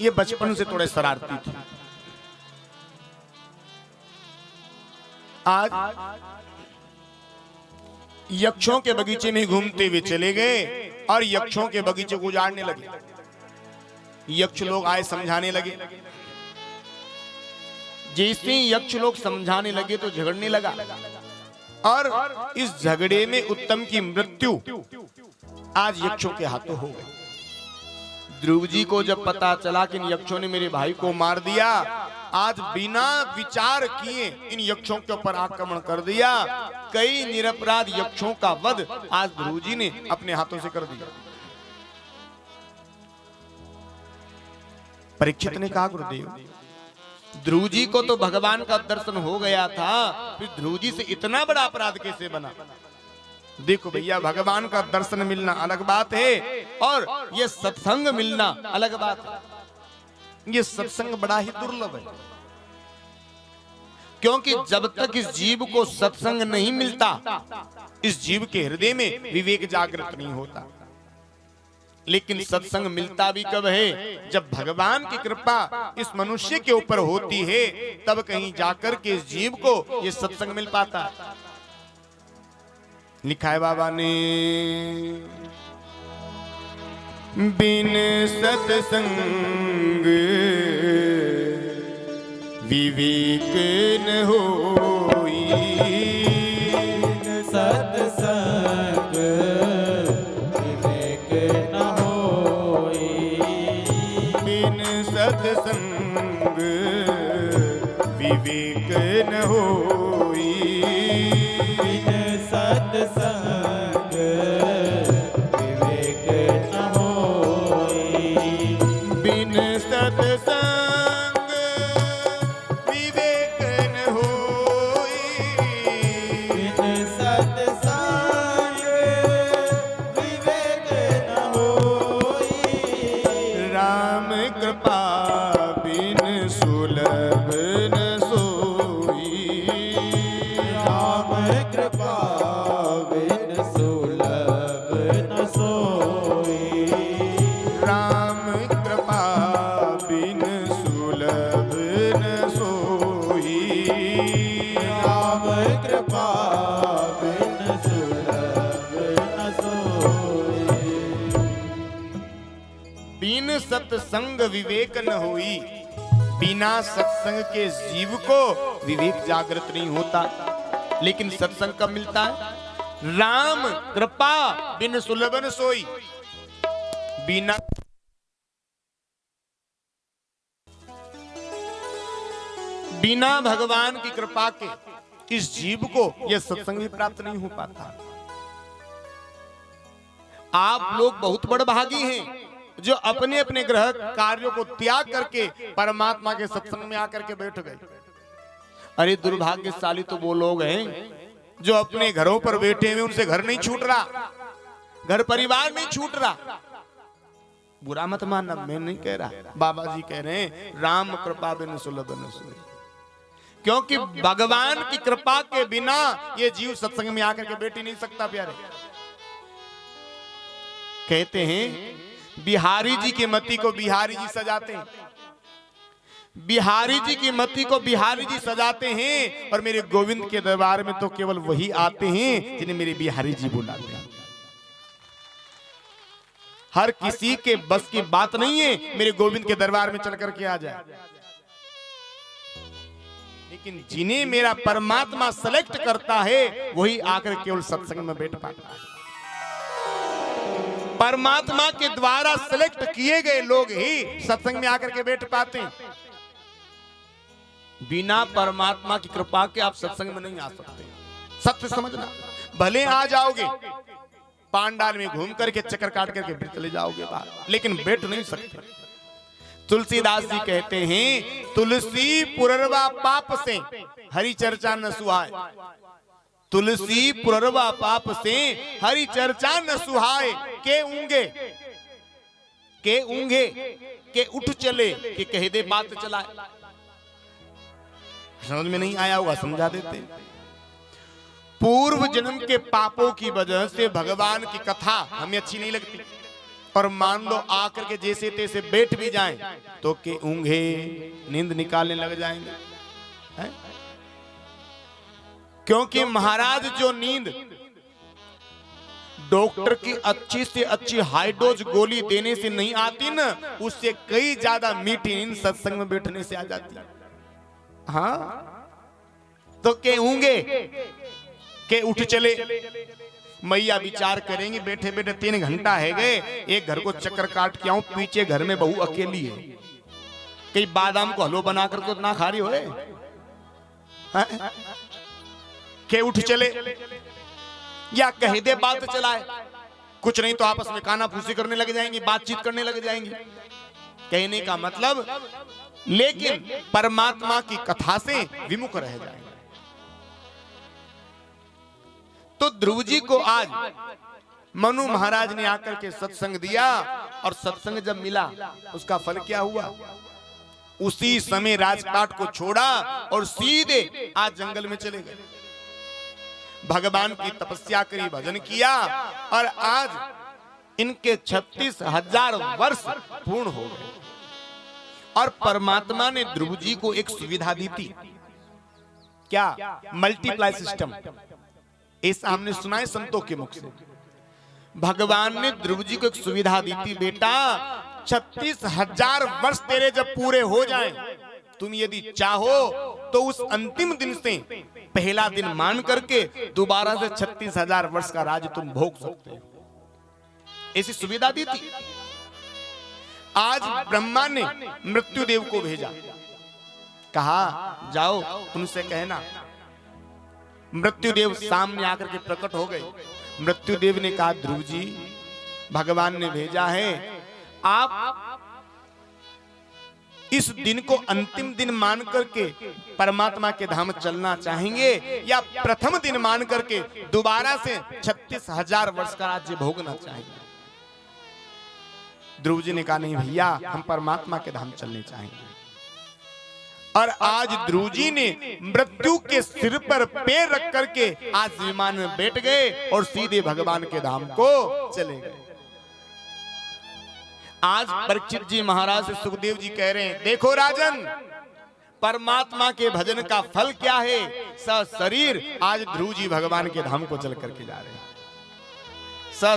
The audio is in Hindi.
ये बचपन से थोड़े शरारती थे। आज यक्षों के बगीचे में घूमते हुए चले गए और यक्षों के बगीचे को उजाड़ने लगे। यक्ष लोग आए समझाने लगे। जैसे यक्ष लोग समझाने लगे तो झगड़ने लगा और इस झगड़े में उत्तम की मृत्यु आज यक्षों के हाथों हो गई। ध्रुव जी को जब पता चला कि इन यक्षों ने मेरे भाई को मार दिया, आज बिना विचार किए इन यक्षों के ऊपर आक्रमण कर दिया। कई निरपराध यक्षों का वध आज ध्रुव जी ने अपने हाथों से कर दिया। परीक्षित ने कहा, गुरुदेव ध्रुव जी को तो भगवान का दर्शन हो गया था, फिर ध्रुव जी से इतना बड़ा अपराध कैसे बना? देखो भैया, भगवान का दर्शन मिलना अलग बात है और ये सत्संग मिलना अलग बात है। ये सत्संग बड़ा ही दुर्लभ है, क्योंकि जब तक इस जीव को सत्संग नहीं मिलता, इस जीव के हृदय में विवेक जागृत नहीं होता। लेकिन सत्संग मिलता भी कब है? जब भगवान की कृपा इस मनुष्य के ऊपर होती है, तब कहीं जाकर के इस जीव को ये सत्संग मिल पाता है। लिखा है बाबा ने, बिन सत्संग विवेक न होई, सत्संग विवेक न होई, बिन सत्संग विवेक न होई, बिन सत्संग विवेक न होई, बिन सत्संग विवेक न होई, बिन सत्संग विवेक न होई, राम कृपा बिन सुलभ न सोई, राम कृपा बिन सुलभ न सोई, राम कृपा बिन सुलभ न सोई, राम कृपा बिन सुलभ न सोई, बिन सत्संग विवेक न होई। बिना सत्संग के जीव को विवेक जागृत नहीं होता। लेकिन सत्संग कब मिलता है? राम कृपा बिन सुलभ न सोई। बिना बिना भगवान की कृपा के इस जीव को यह सत्संग भी प्राप्त नहीं हो पाता। आप लोग बहुत बड़भागी हैं जो अपने अपने ग्रह कार्यों को त्याग करके परमात्मा के सत्संग में आकर के बैठ गए। अरे दुर्भाग्यशाली तो वो लोग हैं जो अपने घरों पर बैठे हुए, उनसे घर नहीं छूट रहा, घर परिवार नहीं छूट रहा। बुरा मत मानना, मैं नहीं कह रहा, बाबा जी कह रहे हैं राम कृपा बिन सुलभ न सोई। क्योंकि भगवान की कृपा के बिना ये जीव सत्संग में आकर के बैठ ही नहीं सकता। प्यारे कहते हैं बिहारी जी की मति को बिहारी जी सजाते हैं, बिहारी जी की मति को बिहारी जी सजाते हैं, और मेरे गोविंद के दरबार में तो केवल वही आते हैं जिन्हें मेरे बिहारी जी बुलाते हैं। हर किसी के बस की बात नहीं है मेरे गोविंद के दरबार में चल करके आ जाए, लेकिन जिन्हें मेरा परमात्मा सेलेक्ट करता है वही आकर केवल सत्संग में बैठ पाता है। परमात्मा के द्वारा सिलेक्ट किए गए लोग ही सत्संग में आकर के बैठ पाते हैं। बिना परमात्मा की कृपा के आप सत्संग में नहीं आ सकते। सत्य समझना, भले आ जाओगे पांडाल में घूम करके चक्कर काट करके फिर चले जाओगे बाहर, लेकिन बैठ नहीं सकते। तुलसीदास जी कहते हैं तुलसी पुररवा पाप से हरि चर्चा न सुहाए, तुलसी पुररवा पाप से हरि चर्चा न सुहाए। के ऊंगे के उठ चले के कह दे बात चलाए। समझ में नहीं आया होगा, समझा देते। पूर्व जन्म के पापों की वजह से भगवान की कथा हमें अच्छी नहीं लगती और मान लो आकर के जैसे तैसे बैठ भी जाएं तो के ऊंघे नींद निकालने लग जाएंगे है? क्योंकि महाराज जो नींद डॉक्टर की अच्छी से अच्छी हाई डोज गोली देने से नहीं आती ना, उससे कई ज्यादा मीठी नींद सत्संग में बैठने से आ जाती है। हाँ तो के ऊंगे के उठ चले, मैया विचार करेंगे बैठे बैठे 3 घंटा है गए, एक घर को चक्कर काट के आऊं, पीछे घर में बहू अकेली है, कई बादाम को हलवा बना कर तो ना खा रही हो के उठ चले, या कह दे बात चलाए, कुछ नहीं तो आपस में काना फूसी करने लग जाएंगे, बातचीत करने लग जाएंगे। कहने का मतलब लेकिन परमात्मा की कथा से विमुख रह जाएंगे। तो ध्रुव जी को आज मनु महाराज ने आकर के सत्संग दिया, और सत्संग जब मिला उसका फल क्या हुआ? उसी समय राजपाट को छोड़ा और सीधे आज जंगल में चले गए, भगवान की तपस्या करी, भजन किया, और आज इनके 36,000 वर्ष पूर्ण हो गए। और परमात्मा ने ध्रुव जी को एक सुविधा दी थी, क्या? Multiply system. ऐसा हमने सुना है संतों के मुख से। भगवान ने ध्रुव जी को एक सुविधा दी थी, बेटा 36,000 वर्ष तेरे जब पूरे हो जाएं, तुम यदि चाहो तो उस अंतिम दिन से पहला दिन मान करके दोबारा से 36,000 वर्ष का राज तुम भोग सकते हो। ऐसी सुविधा दी थी। आज ब्रह्मा ने मृत्युदेव को भेजा, कहा जाओ तुमसे कहना। मृत्युदेव सामने आकर के प्रकट हो गए। मृत्युदेव ने कहा ध्रुव जी भगवान ने भेजा है, आप इस दिन को अंतिम दिन मान करके परमात्मा के धाम चलना चाहेंगे, या प्रथम दिन मान करके दोबारा से 36,000 वर्ष का राज्य भोगना चाहेंगे? ध्रुव जी ने कहा नहीं भैया, हम परमात्मा के धाम चलने चाहेंगे। और आज ध्रुव जी ने मृत्यु के सिर पर पैर रख करके आज विमान में बैठ गए और सीधे भगवान के धाम को चले गए। आज परीक्षित जी महाराज से सुखदेव जी कह रहे हैं, देखो राजन, परमात्मा के भजन का फल क्या है? शरीर। आज ध्रुव जी भगवान के धाम को चल करके जा रहे हैं।